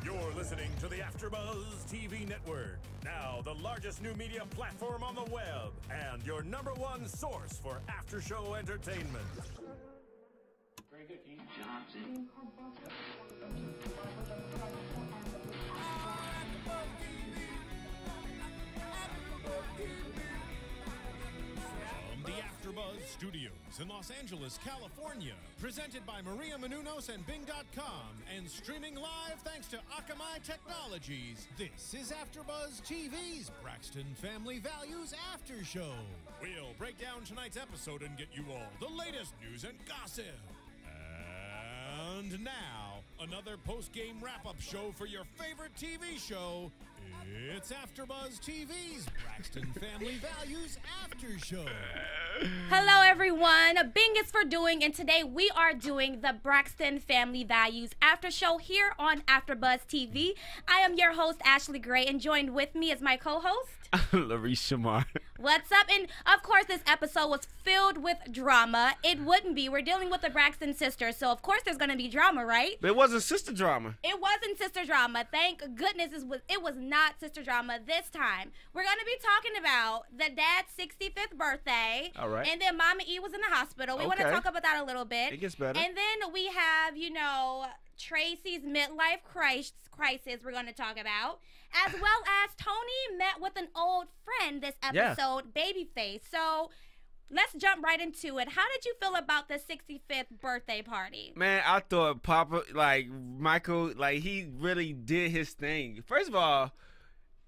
You're listening to the AfterBuzz TV network, now the largest new media platform on the web, and your #1 source for after-show entertainment. Very good, Dean Johnson. From the AfterBuzz Studios in Los Angeles, California, presented by Maria Menounos and Bing.com, and streaming live thanks to Akamai Technologies, this is AfterBuzz TV's Braxton Family Values After Show. We'll break down tonight's episode and get you all the latest news and gossip. And now, another post-game wrap-up show for your favorite TV show. It's AfterBuzz TV's Braxton Family Values After Show. Hello, everyone. Bing is for doing, and today we are doing the Braxton Family Values After Show here on AfterBuzz TV. I am your host, Ashley Gray, and joined with me is my co-host, Larice Shamar. What's up? And of course, this episode was filled with drama. It wouldn't be. We're dealing with the Braxton sisters, so of course there's going to be drama, right? It wasn't sister drama. It wasn't sister drama. Thank goodness it was not sister drama this time. We're going to be talking about the dad's 65th birthday. All right. And then Mama E was in the hospital. We want to talk about that a little bit. It gets better. And then we have, Tracy's midlife crisis we're going to talk about, as well as Toni met with an old friend this episode, Babyface. So let's jump right into it. How did you feel about the 65th birthday party? Man, I thought Papa, Michael, he really did his thing. First of all,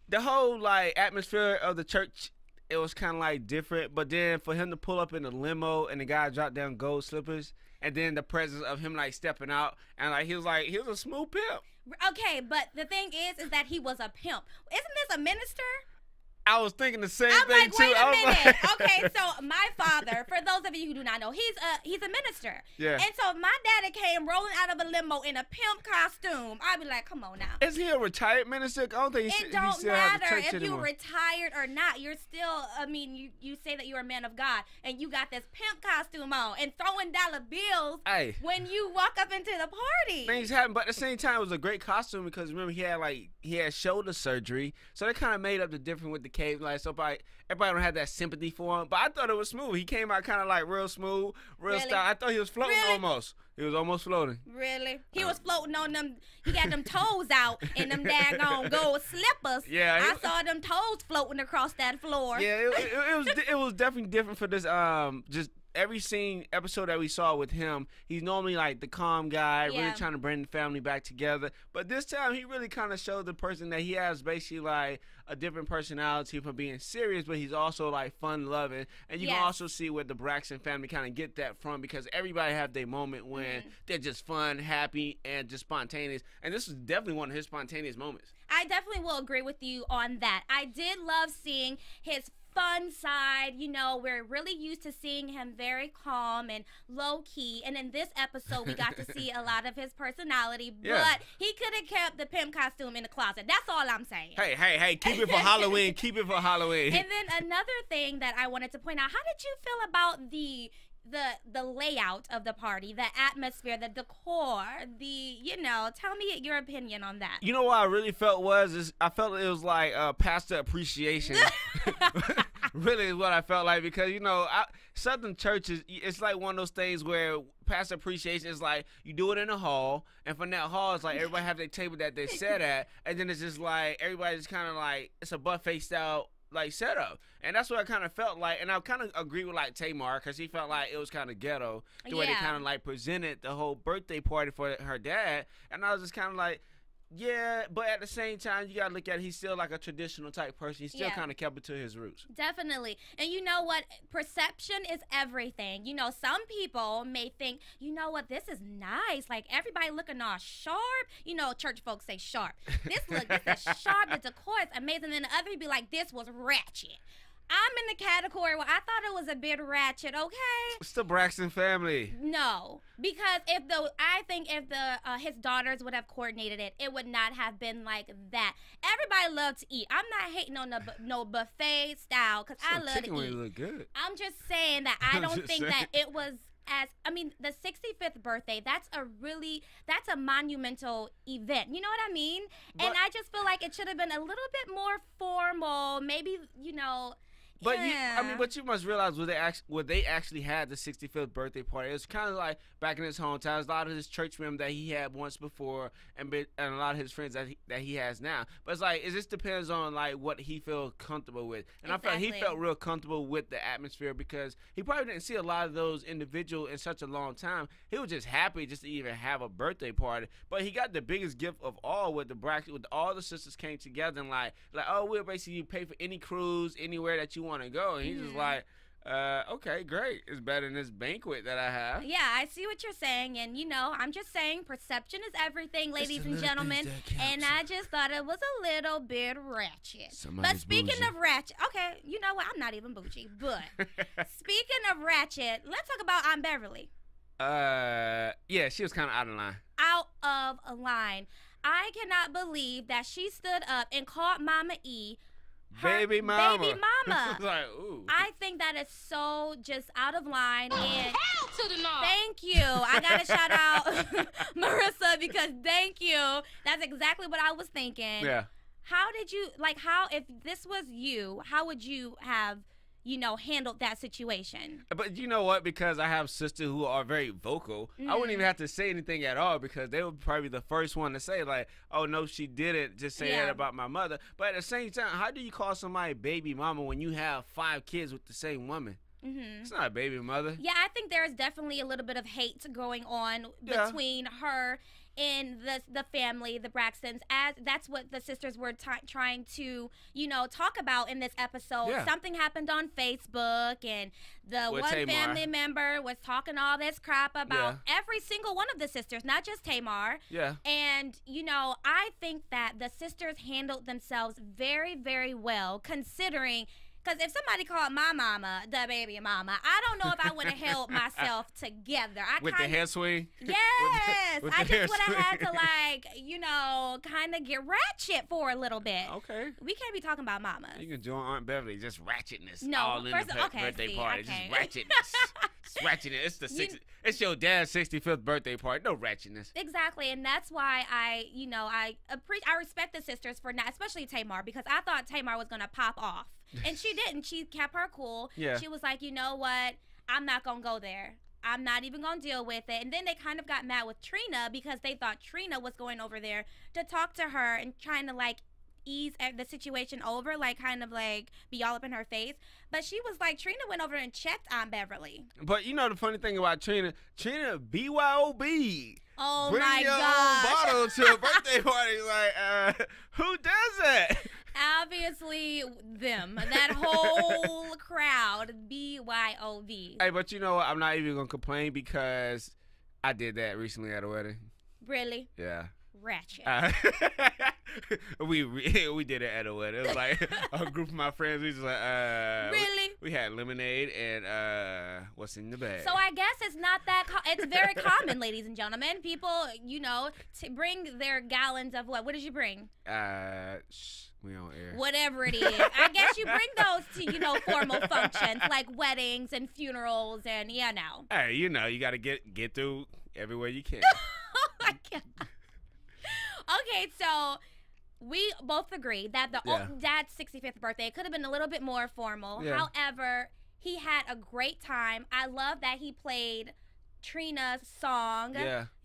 the whole, atmosphere of the church, it was kind of, different. But then for him to pull up in a limo and the guy dropped down gold slippers, and then the presence of him, stepping out, and, he was a smooth pimp. Okay, but the thing is that he was a pimp. Isn't this a minister? I was thinking the same I'm thing, like, too. wait a minute. Okay, so my father, for those of you who do not know, he's a minister. Yeah. And so if my daddy came rolling out of a limo in a pimp costume, I'd be like, come on now. Is he a retired minister? I don't think It don't matter if anymore. you're retired or not. You're still, you say that you're a man of God, and you got this pimp costume on and throwing dollar bills when you walk up into the party. Things happen, but at the same time, it was a great costume because remember he had shoulder surgery, so they kind of made up the difference with the cave. So everybody don't have that sympathy for him, but I thought it was smooth. He came out kind of real smooth, real style. I thought he was floating almost. He was almost floating. Really? He was floating on them. He had them toes out and them daggone gold slippers. Yeah, I saw them toes floating across that floor. Yeah, it was definitely different for this just. Every episode that we saw with him, he's normally the calm guy, really trying to bring the family back together. But this time, he really kind of showed the person that he has basically a different personality from being serious, but he's also fun-loving. And you can also see where the Braxton family kind of get that from because everybody have their moment when they're just fun, happy, and just spontaneous. And this is definitely one of his spontaneous moments. I definitely will agree with you on that. I did love seeing his fun side. We're really used to seeing him very calm and low-key, and in this episode we got to see a lot of his personality, but he could have kept the pimp costume in the closet. That's all I'm saying. Hey, keep it for Halloween. Keep it for Halloween. And then another thing that I wanted to point out, how did you feel about the layout of the party, the atmosphere, the decor, tell me your opinion on that. You know what I really felt I felt it was pastor appreciation. Really is what I felt like because, Southern churches, it's one of those things where pastor appreciation is you do it in a hall, and from that hall, it's everybody have their table that they sit at, and then it's just everybody just kind of it's a buffet style setup, and that's what I kind of felt like, and I kind of agree with Tamar because he felt it was kind of ghetto the way they kind of presented the whole birthday party for her dad, and I was just kind of but at the same time, you gotta look at it, he's still a traditional type person. He still kind of kept it to his roots. Definitely. And you know what? Perception is everything. Some people may think, this is nice. Everybody looking all sharp. Church folks say sharp. This is sharp. The decor is amazing. And the other would be this was ratchet. I'm in the category where I thought it was a bit ratchet, okay? It's the Braxton family. No, because I think if his daughters would have coordinated it, it would not have been like that. Everybody loves to eat. I'm not hating on no buffet style because I love to eat. Look good. I'm just saying that I don't think that it was the 65th birthday, that's a monumental event. You know what I mean? And I just feel like it should have been a little bit more formal. Maybe, But you must realize when they actually had the 65th birthday party, it was kind of like back in his hometown. A lot of his church members that he had once before, and a lot of his friends that he has now. But it's like it just depends on like what he feels comfortable with. And I felt he felt real comfortable with the atmosphere because he probably didn't see a lot of those individuals in such a long time. He was just happy just to even have a birthday party. But he got the biggest gift of all with the Braxton, with all the sisters came together and like oh, we'll basically pay for any cruise anywhere that you want to go. And he's just like, okay, great. It's better than this banquet that I have. Yeah, I see what you're saying. And, I'm just saying perception is everything, ladies and gentlemen. And I just thought it was a little bit ratchet. But speaking of ratchet, okay, you know what? I'm not even bougie. But speaking of ratchet, let's talk about Aunt Beverly. Yeah, she was kind of out of line. Out of line. I cannot believe that she stood up and called Mama E baby mama. Baby mama. Like, ooh. I think that is so just out of line. And hell to the no. Thank you. I got to shout out Marissa because thank you. That's exactly what I was thinking. Yeah. How did you, if this was you, how would you have, handled that situation? But you know what? Because I have sisters who are very vocal, I wouldn't even have to say anything at all because they would probably be the first one to say like, oh, no, she didn't just say that about my mother. But at the same time, how do you call somebody baby mama when you have 5 kids with the same woman? Mm-hmm. It's not a baby mother. Yeah, I think there is definitely a little bit of hate going on between her and the family, the Braxtons, as that's what the sisters were trying to, talk about in this episode. Yeah. Something happened on Facebook, and the with one Tamar. family member was talking all this crap about every single one of the sisters, not just Tamar. Yeah. And, I think that the sisters handled themselves very, very well, considering. Because if somebody called my mama the baby mama, I don't know if I would have held myself together. With the hair swing? Yes. with I the just would have had to, swing. kind of get ratchet for a little bit. Okay. We can't be talking about mamas. You can join Aunt Beverly. Just ratchetness. No, all in the birthday party. Just ratchetness. It's ratchetness. It's your dad's 65th birthday party. No ratchetness. Exactly. And that's why I respect the sisters for not, especially Tamar, because I thought Tamar was going to pop off. And she didn't. She kept her cool. Yeah. She was like, you know what? I'm not going to go there. I'm not even going to deal with it. And then they kind of got mad with Trina because they thought Trina was going over there to talk to her and trying to, ease the situation over, be all up in her face. But she was like, Trina went over and checked on Beverly. But the funny thing about Trina BYOB. Oh, bring my your gosh. own bottle to a birthday party. Like, who does that? Obviously, them. That whole crowd. BYOB. Hey, but you know what? I'm not even going to complain because I did that recently at a wedding. Really? Yeah. Ratchet. We did it at a wedding. It was like a group of my friends. We just really? We had lemonade and what's in the bag. So I guess it's not that. It's very common, ladies and gentlemen. People, to bring their gallons of what? What did you bring? We on air. Whatever it is. I guess you bring those to formal functions like weddings and funerals and Hey, you got to get through everywhere you can. Oh my God. Okay, so we both agree that dad's 65th birthday could have been a little bit more formal. Yeah. However, he had a great time. I love that he played Trina's song,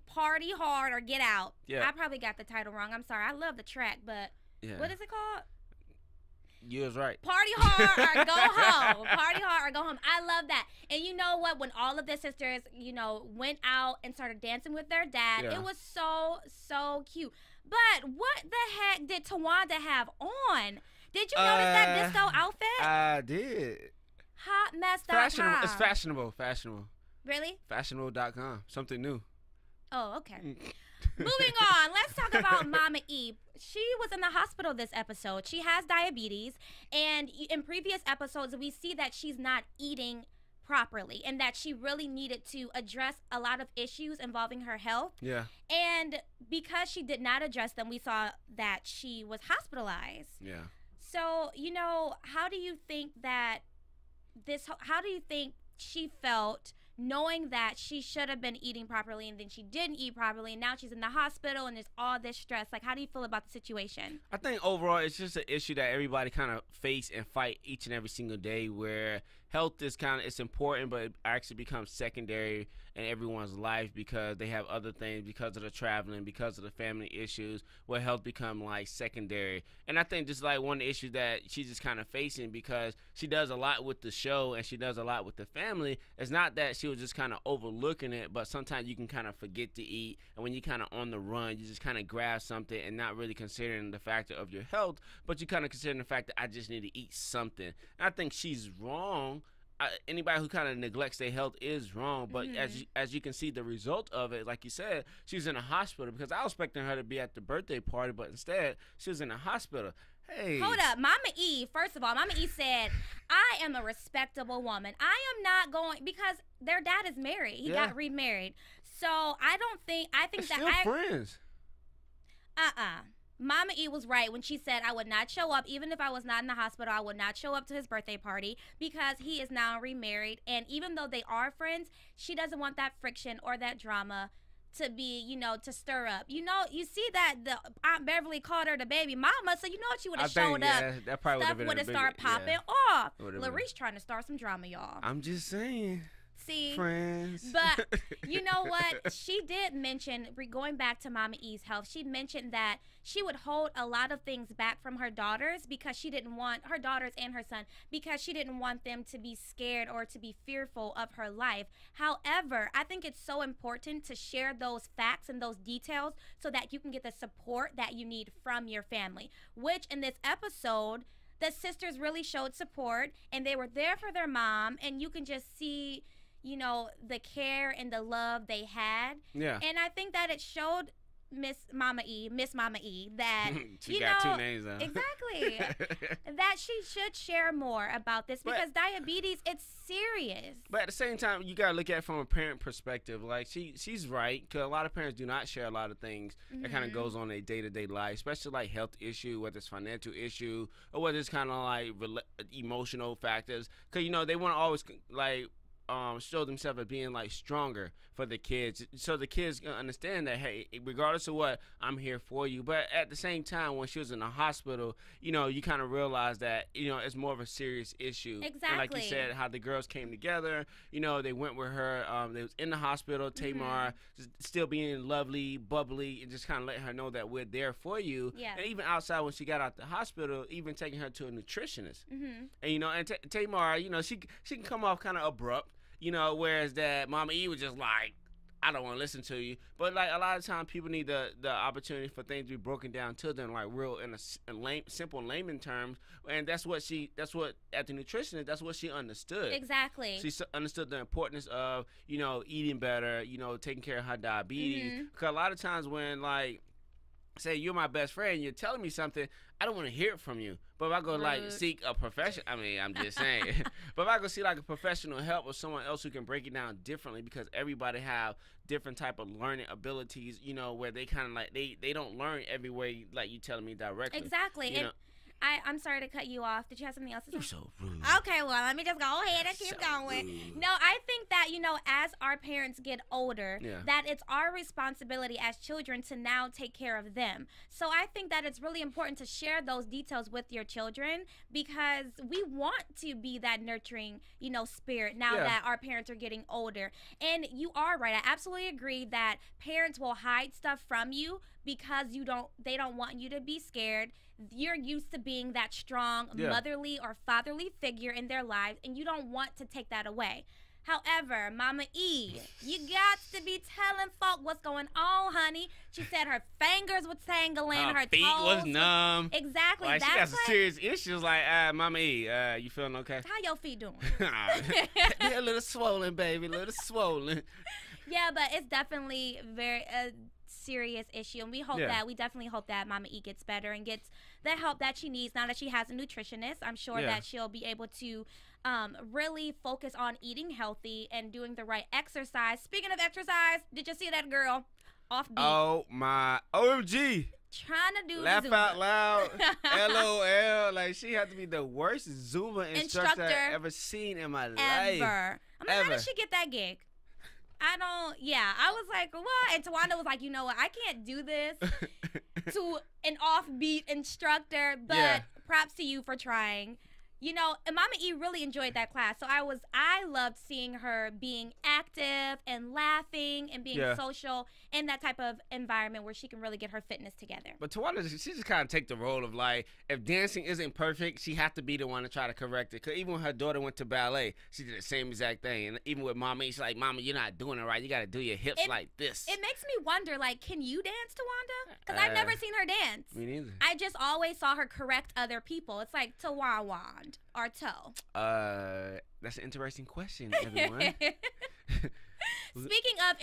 Party Hard or Get Out. Yeah. I probably got the title wrong. I'm sorry. I love the track, but what is it called? You was right. Party hard or go home. Party hard or go home. I love that. And you know what? When all of the sisters, went out and started dancing with their dad, it was so, so cute. But what the heck did Tawanda have on? Did you notice that disco outfit? I did. Hot messed up. Fashionable. It's fashionable. Fashionable. Really? Fashionable.com. Something new. Oh, okay. Moving on, let's talk about Mama E. She was in the hospital this episode. She has diabetes, and in previous episodes, we see that she's not eating properly and that she really needed to address a lot of issues involving her health. Yeah. And because she did not address them, we saw that she was hospitalized. Yeah. So, how do you think that how do you think she felt knowing that she should have been eating properly and then she didn't eat properly and now she's in the hospital and there's all this stress. Like, how do you feel about the situation? I think overall it's just an issue that everybody kind of face and fight each and every single day, where health is it's important, but it actually becomes secondary in everyone's life because they have other things, because of the traveling, because of the family issues, where health become like secondary. And I think just like one of the issues that she's just kind of facing, because she does a lot with the show and she does a lot with the family, it's not that she was just kind of overlooking it, but sometimes you can kind of forget to eat, and when you kind of on the run, you just kind of grab something and not really considering the factor of your health, but you kind of considering the fact that I just need to eat something. And I think she's wrong. Anybody who kind of neglects their health is wrong, but as you can see the result of it, like you said, she was in a hospital, because I was expecting her to be at the birthday party, but instead she was in a hospital. Hey. Hold up. Mama E, first of all, Mama E said, I am a respectable woman. I am not going, because their dad is married. He got remarried. So I think They're that still friends. Mama E was right when she said I would not show up, even if I was not in the hospital. I would not show up to his birthday party because he is now remarried. And even though they are friends, she doesn't want that friction or that drama to be, to stir up. You see that the Aunt Beverly called her the baby mama, so you know she would have showed up. That probably stuff would have started popping off. Larice trying to start some drama, y'all. I'm just saying. See, friends. But you know what? She did mention, going back to Mama E's health, she mentioned that she would hold a lot of things back from her daughters because she didn't want her daughters and her son, because she didn't want them to be scared or to be fearful of her life. However, I think it's so important to share those facts and those details so that you can get the support that you need from your family, which in this episode, the sisters really showed support and they were there for their mom, and you can just see the care and the love they had. Yeah. And I think that it showed Miss Mama E, that she got two names now. Exactly. that she should share more about this, because diabetes, it's serious. But at the same time, you gotta look at it from a parent perspective. Like she's right, because a lot of parents do not share a lot of things that kind of goes on in their day-to-day life, especially like health issue, whether it's financial issue or whether it's kind of like emotional factors. Because they want to always like show themselves as being like stronger for the kids, so the kids can understand that, hey, regardless of what, I'm here for you. But at the same time, when she was in the hospital, you kind of realize that it's more of a serious issue. Exactly. And like you said, how the girls came together, they went with her, they was in the hospital, Tamar just still being lovely, bubbly, and just kind of letting her know that we're there for you. Yeah. And even outside, when she got out the hospital, even taking her to a nutritionist. And and Tamar, she can come off kind of abrupt, whereas that Mama E was just like, I don't want to listen to you. But like a lot of times, people need the opportunity for things to be broken down to them, like real in a simple layman terms. And that's what at the nutritionist, that's what she understood. Exactly. She understood the importance of eating better, taking care of her diabetes. Because a lot of times when like, say you're my best friend, you're telling me something, I don't want to hear it from you. But if I go like seek a professional, I'm just saying. But if I go see like a professional help or someone else who can break it down differently, because everybody have different type of learning abilities, where they kind of like they don't learn every way like you telling me directly. Exactly. I'm sorry to cut you off. Did you have something else to say? You're so rude. Okay, well, let me just go ahead and keep going. Rude. No, I think that, as our parents get older, that it's our responsibility as children to now take care of them. So I think that it's really important to share those details with your children, because we want to be that nurturing, spirit now that our parents are getting older. And you are right. I absolutely agree that parents will hide stuff from you because they don't want you to be scared. You're used to being that strong motherly or fatherly figure in their lives, and you don't want to take that away. However, Mama E, you got to be telling folk what's going on, honey. She said her fingers were tingling, her feet toes was numb. Exactly. Like, she got some serious issues. Like, Mama E, you feeling okay? How your feet doing? They're a little swollen, baby, a little swollen. Yeah, but it's definitely very serious issue, and we definitely hope that Mama E gets better and gets the help that she needs now that she has a nutritionist. I'm sure that she'll be able to really focus on eating healthy and doing the right exercise. Speaking of exercise, did you see that girl offbeat? Oh my OMG. trying to do laugh Zumba. out loud, LOL. Like, she had to be the worst Zumba instructor I've ever seen in my life. I'm like, how did she get that gig? I was like, what? And Tawanda was like, you know what? I can't do this to an offbeat instructor, but props to you for trying. You know, and Mama E really enjoyed that class. So I loved seeing her being active and laughing and being social in that type of environment where she can really get her fitness together. But Tawanda, she just kind of take the role of, like, if dancing isn't perfect, she has to be the one to try to correct it. Because even when her daughter went to ballet, she did the same exact thing. And even with Mama E, she's like, Mama, you're not doing it right. You got to do your hips like this. It makes me wonder, like, can you dance, Tawanda? Because I've never seen her dance. Me neither. I just always saw her correct other people. It's like Tawand or toe. That's an interesting question, everyone. Speaking of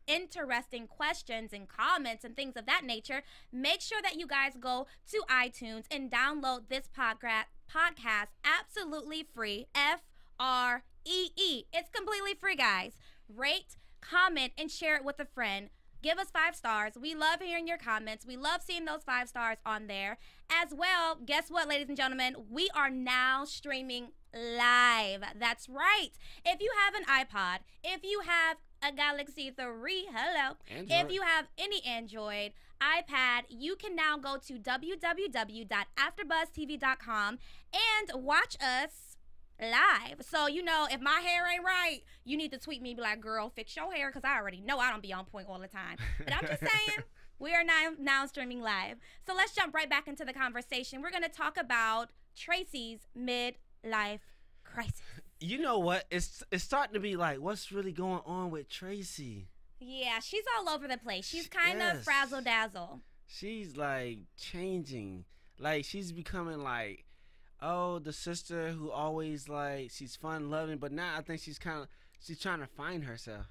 interesting questions and comments and things of that nature, make sure that you guys go to iTunes and download this podcast absolutely free. FREE. It's completely free, guys. Rate, comment, and share it with a friend. Give us 5 stars. We love hearing your comments. We love seeing those 5 stars on there. As well, guess what, ladies and gentlemen? We are now streaming live. That's right. If you have an iPod, if you have a Galaxy 3, hello. Android. If you have any Android, iPad, you can now go to www.afterbuzztv.com and watch us live. So, you know, if my hair ain't right, you need to tweet me and be like, girl, fix your hair, because I already know I don't be on point all the time. But I'm just saying, we are now streaming live. So let's jump right back into the conversation. We're going to talk about Tracy's midlife crisis. You know what? It's starting to be like, what's really going on with Tracy? Yeah, she's all over the place. She's kind of frazzle-dazzle. She's, like, changing. Like, she's becoming, like, the sister who always, like, she's fun-loving. But now I think she's trying to find herself.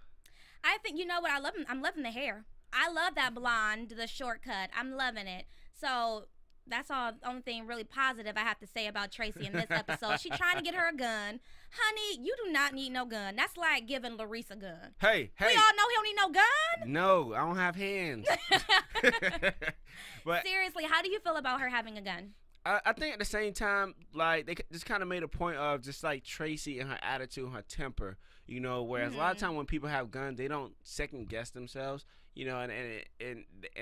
I think, you know what? I'm loving the hair. I love that blonde, the shortcut. I'm loving it. So that's all. The only thing really positive I have to say about Tracy in this episode. She's trying to get her a gun. Honey, you do not need no gun. That's like giving Larice a gun. Hey. We all know he don't need no gun. No, I don't have hands. But seriously, how do you feel about her having a gun? I think at the same time, like, they just kind of made a point of just, like, Tracy and her attitude and her temper, you know, whereas a lot of time when people have guns, they don't second-guess themselves, you know, and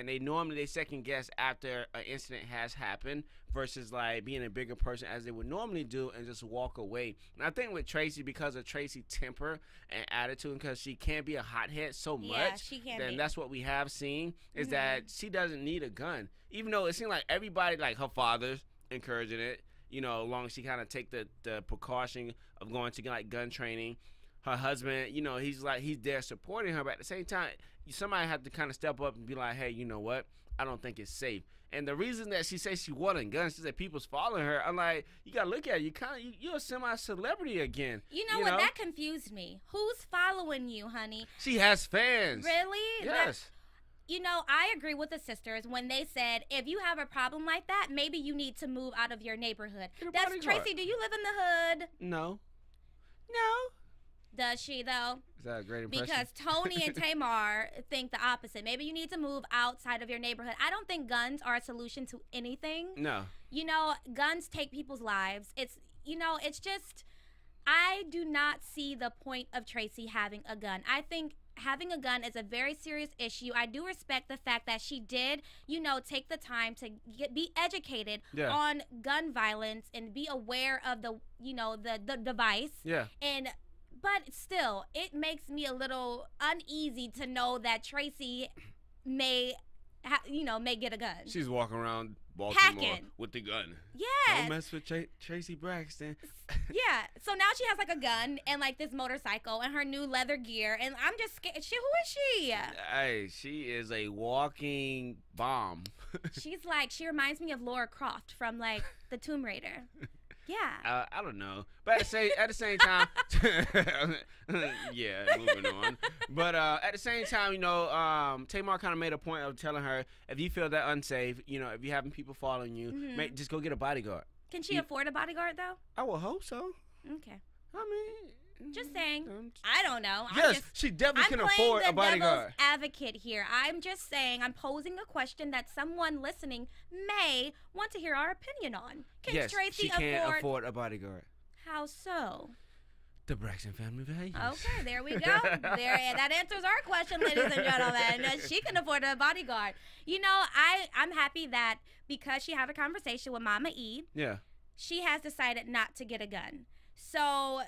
they normally second-guess after an incident has happened versus, like, being a bigger person as they would normally do and just walk away. And I think with Tracy, because of Tracy's temper and attitude, because she can be a hothead so much, she can then be. That's what we have seen, is that she doesn't need a gun. Even though it seemed like everybody, like her father's encouraging it, you know, as long as she kind of take the precaution of going to, like, gun training. Her husband, you know, he's there supporting her, but at the same time, somebody have to kind of step up and be like, hey, you know what? I don't think it's safe. And the reason that she says she wanted guns, she said people's following her. I'm like, you gotta look at it. You're a semi-celebrity again. You know what? That confused me. Who's following you, honey? She has fans. Really? Yes. You know, I agree with the sisters when they said, if you have a problem like that, maybe you need to move out of your neighborhood. That's Tracy, do you live in the hood? No. Does she, though? Is that a great impression? Because Toni and Tamar think the opposite. Maybe you need to move outside of your neighborhood. I don't think guns are a solution to anything. No. You know, guns take people's lives. It's just, I do not see the point of Tracy having a gun. I think having a gun is a very serious issue. I do respect the fact that she did, you know, take the time to be educated on gun violence and be aware of the device. Yeah. But still, it makes me a little uneasy to know that Tracy may get a gun. She's walking around Baltimore Hacking. with the gun. Yeah. Don't mess with Tracy Braxton. Yeah. So now she has like a gun and like this motorcycle and her new leather gear, and I'm just scared. Who is she? Hey, she is a walking bomb. She reminds me of Laura Croft from like the Tomb Raider. Yeah. I don't know, but at the same time, yeah, moving on. But at the same time, you know, Tamar kind of made a point of telling her, if you feel that unsafe, you know, if you're having people following you, just go get a bodyguard. Can she afford a bodyguard though? I would hope so. Okay. I mean, Just saying. I don't know. Yes, she definitely can afford a I'm playing the bodyguard. devil's advocate here. I'm just saying, I'm posing a question that someone listening may want to hear our opinion on. Can Yes, Tracy she can't afford a bodyguard. How so? The Braxton Family Values. Okay, there we go. That answers our question, ladies and gentlemen. She can afford a bodyguard. You know, I'm happy that because she had a conversation with Mama E, Yeah. she has decided not to get a gun. So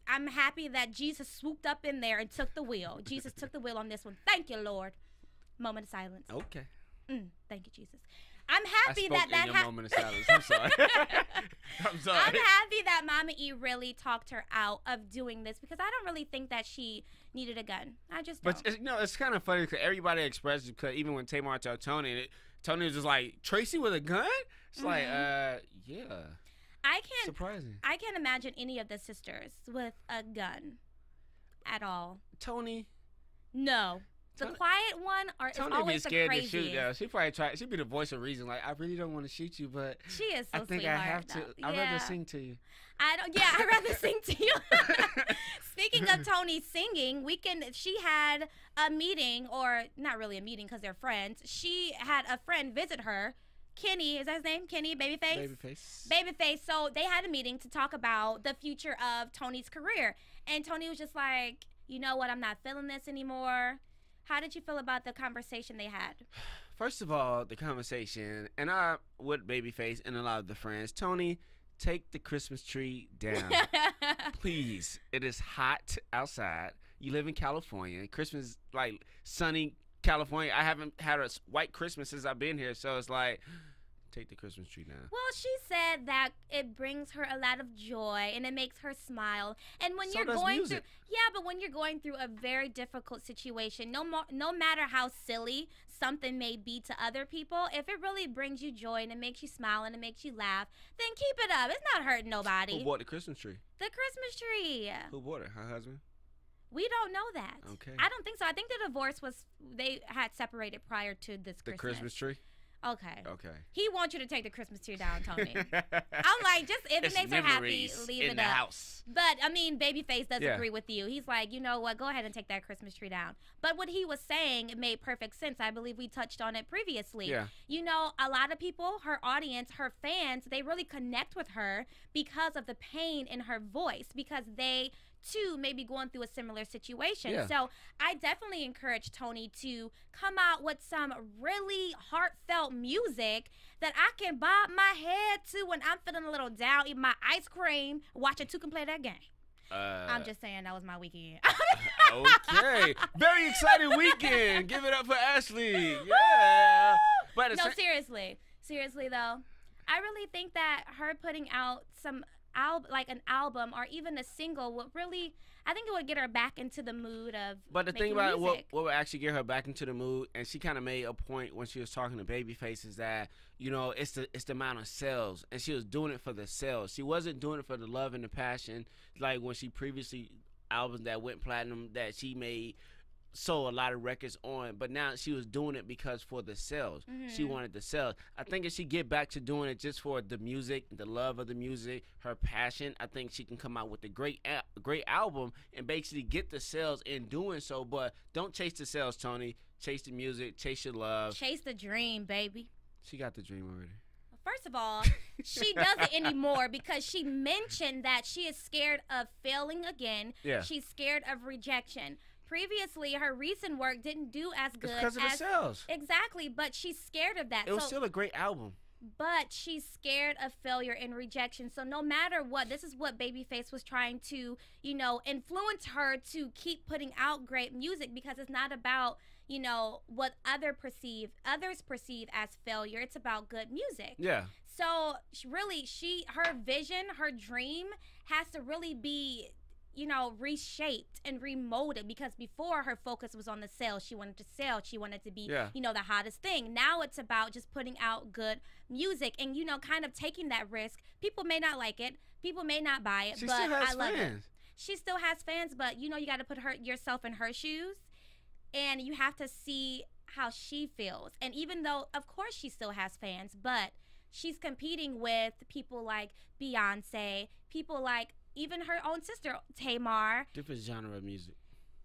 I'm happy that Jesus swooped up in there and took the wheel. Jesus took the wheel on this one. Thank you, Lord. Moment of silence. Okay. Thank you, Jesus. I'm happy that happened. Moment of silence. I'm sorry. I'm sorry. I'm happy that Mama E really talked her out of doing this because I don't really think that she needed a gun. I just don't. But it's kind of funny because everybody expressed it, because even when Tamar told Toni, Toni was just like, Tracy with a gun? It's like, yeah. Surprising. I can't imagine any of the sisters with a gun at all. Toni. No. The quiet one is Toni always be scared the to shoot. craziest. Yeah, she probably try. She'd be the voice of reason. Like, I really don't want to shoot you, but She is so I think sweetheart, I have to. though. I'd Yeah. rather sing to you. I'd rather sing to you. Speaking of Toni singing, she had a meeting, or not really a meeting because they're friends. She had a friend visit her. Kenny, is that his name? Kenny, Babyface? Babyface. So they had a meeting to talk about the future of Toni's career. And Toni was just like, you know what, I'm not feeling this anymore. How did you feel about the conversation they had? First of all, the conversation, and I with Babyface and a lot of the friends, Toni, take the Christmas tree down. Please. It is hot outside. You live in California. Christmas, like, sunny California. I haven't had a white Christmas since I've been here, so it's like, take the Christmas tree down. Well, she said that it brings her a lot of joy and it makes her smile. And when you're going through, but when you're going through a very difficult situation, no matter how silly something may be to other people, if it really brings you joy and it makes you smile and it makes you laugh, then keep it up. It's not hurting nobody. Who bought the Christmas tree? The Christmas tree. Who bought it? Her husband? We don't know that. Okay. I don't think so. I think the divorce they had separated prior to this Christmas. The Christmas tree? Okay. He wants you to take the Christmas tree down, Toni. I'm like, just if it makes her happy, leave it in the up. house. But I mean, Babyface does agree with you. He's like, you know what? Go ahead and take that Christmas tree down. But what he was saying, it made perfect sense. I believe we touched on it previously. Yeah. You know, a lot of people, her audience, her fans, they really connect with her because of the pain in her voice, because they too may be going through a similar situation. Yeah. So I definitely encourage Toni to come out with some really heartfelt music that I can bob my head to when I'm feeling a little down, eat my ice cream, watching Two can play that game. I'm just saying that was my weekend. Okay. Very exciting weekend. Give it up for Ashley. Yeah. But no, seriously though, I really think that her putting out some an album or even a single would really, I think it would get her back into the mood of But the thing making about music. what would actually get her back into the mood, and she kind of made a point when she was talking to Babyface, is that, you know, it's the amount of sales, and she was doing it for the sales. She wasn't doing it for the love and the passion, like when she previously albums that went platinum that she made sold a lot of records on, but now she was doing it because for the sales. She wanted the sales. I think if she get back to doing it just for the music, the love of the music, her passion, I think she can come out with a great album and basically get the sales in doing so. But don't chase the sales, Toni. Chase the music, chase your love. Chase the dream, baby. She got the dream already. First of all, she doesn't anymore because she mentioned that she is scared of failing again. Yeah. She's scared of rejection. Previously, her recent work didn't do as good because of the sales. Exactly, but she's scared of that. It was still a great album. But she's scared of failure and rejection. So no matter what, this is what Babyface was trying to, you know, influence her to keep putting out great music, because it's not about, you know, what others perceive as failure. It's about good music. Yeah. So really, her vision, her dream has to really be, you know, reshaped and remolded, because before her focus was on the sales. She wanted to sell. She wanted to be, you know, the hottest thing. Now it's about just putting out good music and, you know, kind of taking that risk. People may not like it. People may not buy it, but I love it. She still has fans, but, you know, you got to put yourself in her shoes, and you have to see how she feels. And even though, of course, she still has fans, but she's competing with people like Beyonce, people like even her own sister, Tamar. Different genre of music.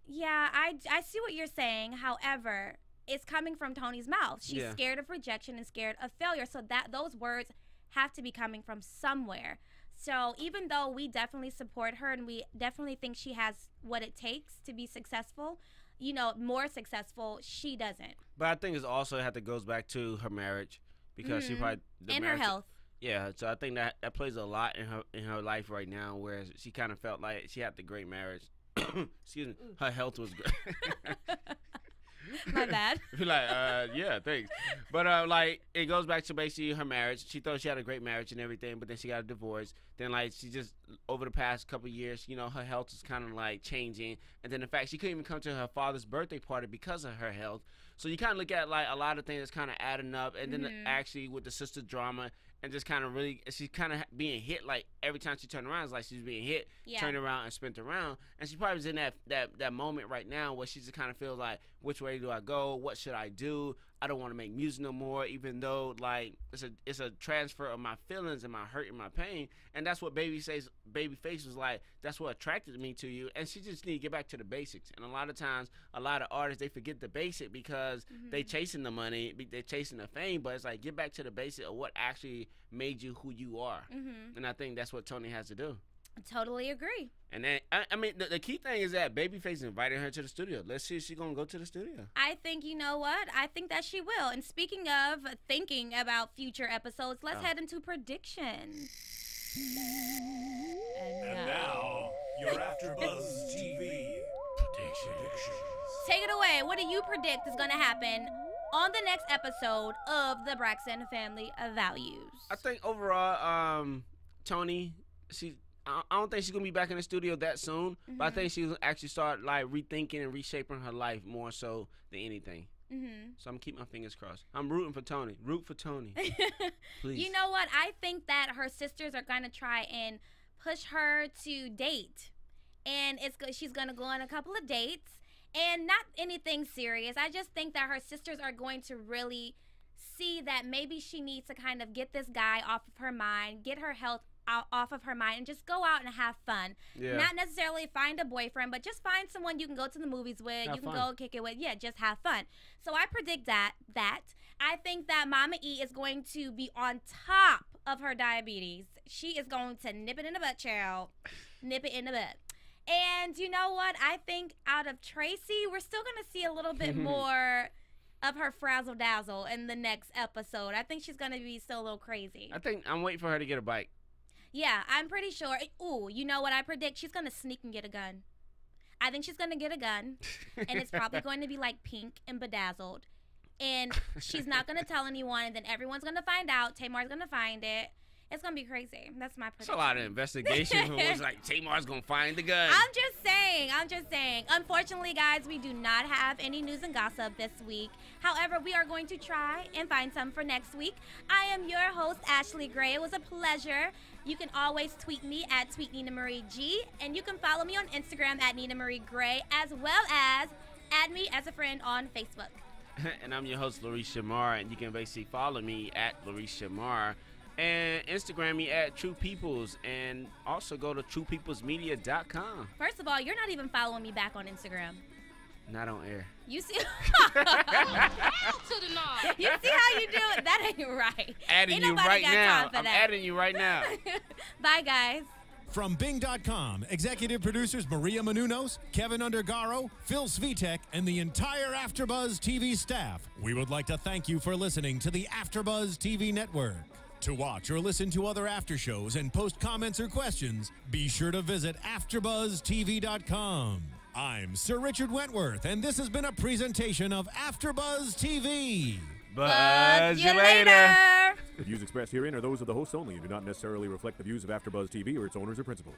Yeah, I see what you're saying. However, it's coming from Toni's mouth. She's scared of rejection and scared of failure. So that those words have to be coming from somewhere. So even though we definitely support her and we definitely think she has what it takes to be successful, you know, more successful, she doesn't. But I think it's also goes back to her marriage because she probably and her health. Yeah, so I think that plays a lot in her life right now, where she kind of felt like she had the great marriage. Excuse me, her health was great. My bad. Yeah, thanks. But like, it goes back to basically her marriage. She thought she had a great marriage and everything, but then she got a divorce. Then like, she just over the past couple of years, you know, her health is kind of like changing. And then the fact she couldn't even come to her father's birthday party because of her health. So you kind of look at like a lot of things that's kind of adding up. And then actually with the sister drama. And just kind of really, she's kind of being hit, like every time she turned around, it's like she's being hit, turned around and spent around. And she probably is in that moment right now where she just kind of feels like, which way do I go? What should I do? I don't want to make music no more, even though like it's a transfer of my feelings and my hurt and my pain. And that's what Babyface was like. That's what attracted me to you. And she just need to get back to the basics. And a lot of times, a lot of artists, they forget the basic because they chasing the money, they chasing the fame. But it's like, get back to the basic of what actually made you who you are. And I think that's what Toni has to do. I totally agree. And then, I mean, the key thing is that Babyface invited her to the studio. Let's see if she's going to go to the studio. I think, you know what? I think that she will. And speaking of thinking about future episodes, let's head into predictions. And now, your AfterBuzz TV predictions. Take it away. What do you predict is going to happen on the next episode of the Braxton Family Values? I think overall, Toni, I don't think she's gonna be back in the studio that soon, but I think she'll actually start like rethinking and reshaping her life more so than anything. So I'm gonna keep my fingers crossed. I'm rooting for Toni. Root for Toni, please. You know what? I think that her sisters are gonna try and push her to date, and she's gonna go on a couple of dates, and not anything serious. I just think that her sisters are going to really see that maybe she needs to kind of get this guy off of her mind, get her health off of her mind, and just go out and have fun. Not necessarily find a boyfriend, but just find someone you can go to the movies with, you can go kick it with. Yeah, just have fun. So I predict that I think that Mama E is going to be on top of her diabetes. She is going to nip it in the butt, child. Nip it in the butt. And you know what? I think out of Tracy, we're still going to see a little bit more of her frazzle dazzle in the next episode. I think she's going to be still a little crazy. I think I'm waiting for her to get a bike. Yeah, I'm pretty sure. Ooh, you know what I predict? She's going to sneak and get a gun. I think she's going to get a gun, and it's probably going to be like pink and bedazzled. And she's not going to tell anyone, and then everyone's going to find out. Tamar's going to find it. It's going to be crazy. That's my prediction. It's a lot of investigation. It's like Tamar's going to find the gun. I'm just saying. Unfortunately, guys, we do not have any news and gossip this week. However, we are going to try and find some for next week. I am your host, Ashley Gray. It was a pleasure. You can always tweet me at TweetNinaMarieG, and you can follow me on Instagram at Nina Marie Gray, as well as add me as a friend on Facebook. And I'm your host, Larice Shamar, and you can basically follow me at Larice Shamar. And Instagram me at True Peoples, and also go to TruePeoplesMedia.com. First of all, you're not even following me back on Instagram. Not on air. You see? You see how you do it? That ain't right. Adding you right now. I'm adding you right now. Bye, guys. From Bing.com, executive producers Maria Menounos, Kevin Undergaro, Phil Svitek, and the entire AfterBuzz TV staff, we would like to thank you for listening to the AfterBuzz TV network. To watch or listen to other after shows and post comments or questions, be sure to visit AfterBuzzTV.com. I'm Sir Richard Wentworth, and this has been a presentation of AfterBuzz TV. Buzz you later. The views expressed herein are those of the hosts only and do not necessarily reflect the views of AfterBuzz TV or its owners or principals.